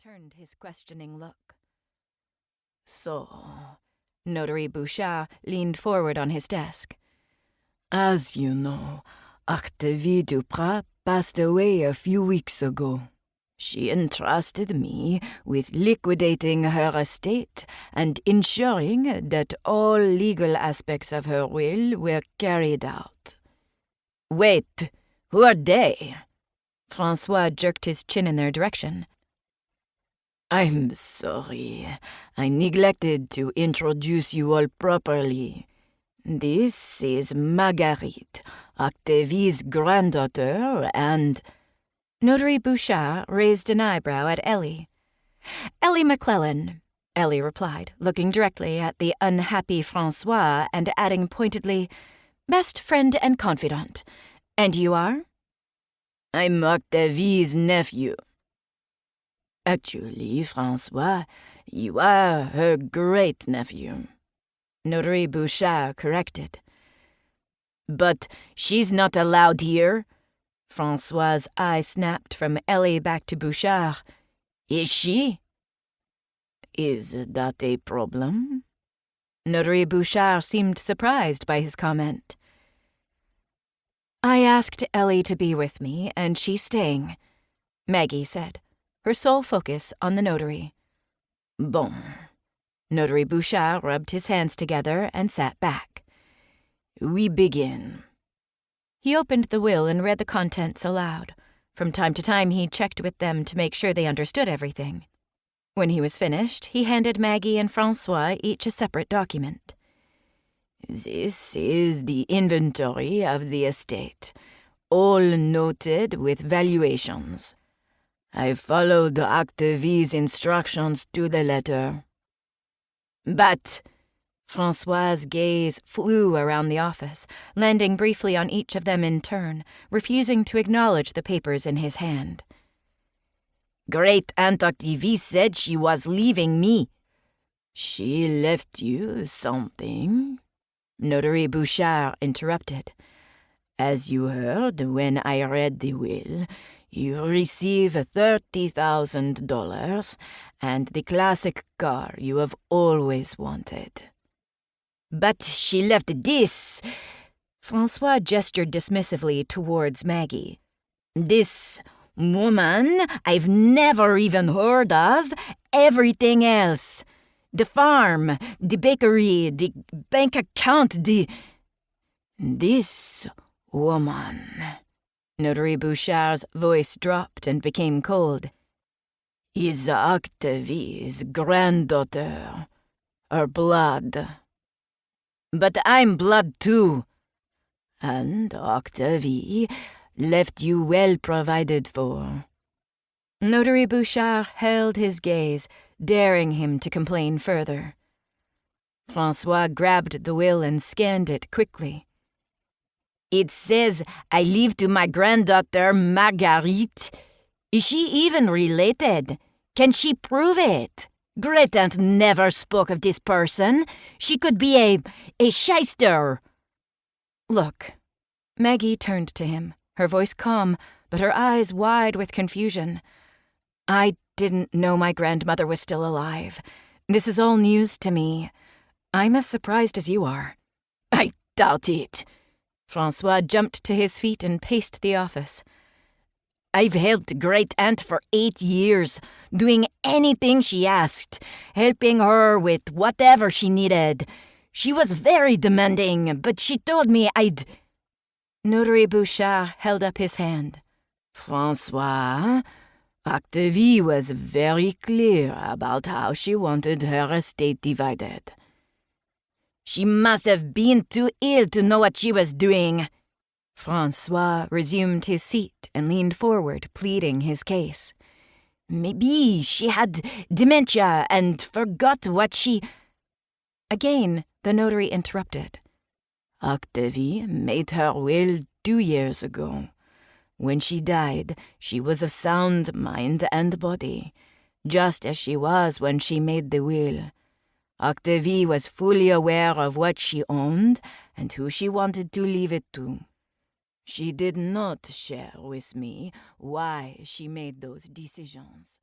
returned his questioning look. So, Notary Bouchard leaned forward on his desk. As you know, Octavie Duprat passed away a few weeks ago. She entrusted me with liquidating her estate and ensuring that all legal aspects of her will were carried out. Wait, who are they? Francois jerked his chin in their direction. I'm sorry. I neglected to introduce you all properly. This is Marguerite, Octavie's granddaughter, and... Notary Bouchard raised an eyebrow at Ellie. Ellie McLellan, Ellie replied, looking directly at the unhappy Francois and adding pointedly, best friend and confidant. And you are? I'm Octavie's nephew. Actually, Francois, you are her great-nephew. Notary Bouchard corrected. But she's not allowed here. Francois's eye snapped from Ellie back to Bouchard. Is she? Is that a problem? Notary Bouchard seemed surprised by his comment. I asked Ellie to be with me, and she's staying, Maggie said, her sole focus on the notary. Bon. Notary Bouchard rubbed his hands together and sat back. We begin. He opened the will and read the contents aloud. From time to time, he checked with them to make sure they understood everything. When he was finished, he handed Maggie and Francois each a separate document. This is the inventory of the estate, all noted with valuations. I followed Octavie's instructions to the letter. But... Francois's gaze flew around the office, landing briefly on each of them in turn, refusing to acknowledge the papers in his hand. Great-aunt Octavie said she was leaving me. She left you something? Notary Bouchard interrupted. As you heard when I read the will, you receive $30,000 and the classic car you have always wanted. But she left this. Francois gestured dismissively towards Maggie. This woman I've never even heard of. Everything else. The farm, the bakery, the bank account, This woman. Notary Bouchard's voice dropped and became cold. Is Octavie's granddaughter. Her blood. But I'm blood too. And Octavie left you well provided for. Notary Bouchard held his gaze, daring him to complain further. Francois grabbed the will and scanned it quickly. It says I leave to my granddaughter Marguerite. Is she even related? Can she prove it? Great-aunt never spoke of this person. She could be a shyster. Look. Maggie turned to him, her voice calm, but her eyes wide with confusion. I didn't know my grandmother was still alive. This is all news to me. I'm as surprised as you are. I doubt it. Francois jumped to his feet and paced the office. I've helped Great-aunt for 8 years, doing anything she asked, helping her with whatever she needed. She was very demanding, but she told me I'd... Notary Bouchard held up his hand. Francois, Octavie was very clear about how she wanted her estate divided. She must have been too ill to know what she was doing. Francois resumed his seat and leaned forward, pleading his case. Maybe she had dementia and forgot what she... Again, the notary interrupted. Octavie made her will 2 years ago. When she died, she was of sound mind and body, just as she was when she made the will. Octavie was fully aware of what she owned and who she wanted to leave it to. She did not share with me why she made those decisions.